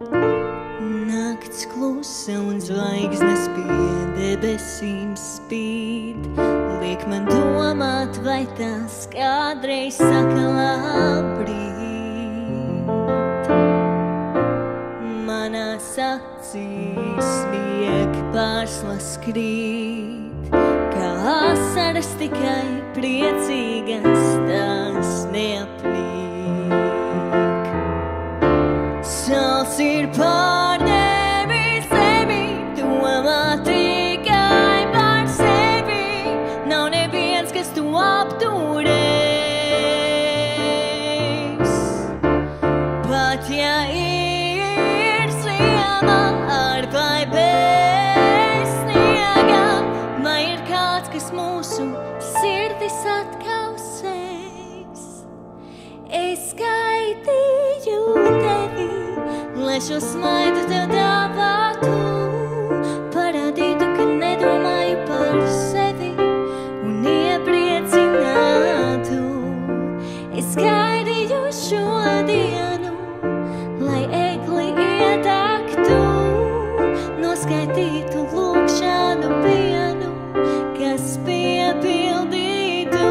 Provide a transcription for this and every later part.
Nakts klusa un zvaigznes pie debesīm spīd, liek man domāt, vai tās kādreiz saka labrīt. Manās acīs smiek pārslas krīt, kā asaras tikai priecīgas tās neaplīk. Sals ir pārņēmis zemi, domā tikai par sevi, nav neviens, kas tu apturēs. Pat ja ir ziema ar vai bez sniega, vai ir kāds, kas mūsu sirdis atkausēs. Es gaidīju tevi, lai šo smaidu tev dāvātu, parādītu, ka nedomāju par sevi un iepriecinātu. Es gaidīju šo dienu, lai egli iedegtu, noskaitītu lūkšanu pienu, kas piepildītu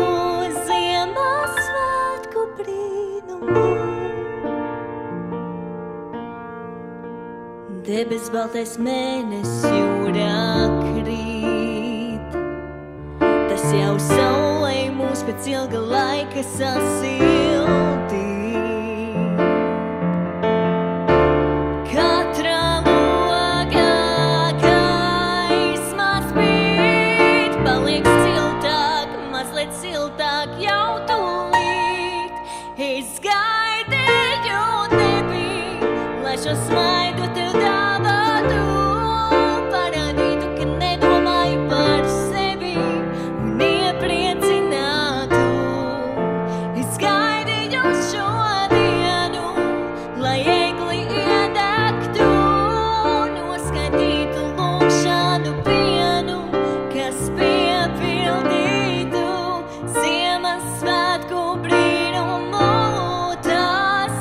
Ziemassvētku brīnumu. Debes baltais mēnesis jūrā krīt, tas jau saulei mūs pēc ilga laika sasildīt. Katrā logā gaisma spīd, paliks siltāk, mazliet siltāk jau tūlīt. Es gaidīju tevi, lai šo smaidu tev dāvātu, parādītu, ka nedomāju par sevi un iepriecinātu. Es gaidīju šo dienu, lai egli iedegtu, noskaitītu lūkšanu pienu, kas piepildītu Ziemassvētku brīnumu. Tas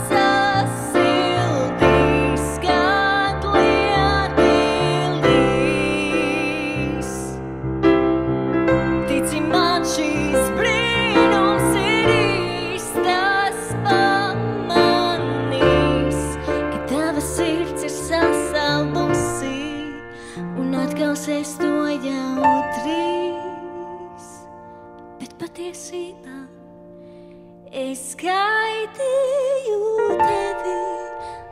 sasildīs, kad lieti līs. Tici man, šīs brīnums ir īstas, pamanīs, ka tava sirds ir sasalusi un atkausēs to jau drīz. Bet patiesībā es gaidīju tevi,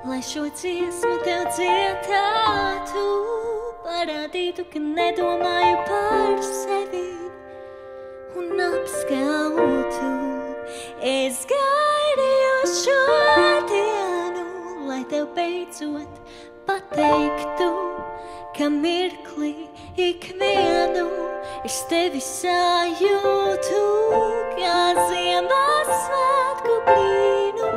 lai šo dziesmu tev dziedātu, parādītu, ka nedomāju par sevi un apskautu. Es gaidīju šo dienu, lai tev beidzot pateiktu, ka mirkli ikvienu es tevi sajūtu, kā Ziemassvētku brīnumu.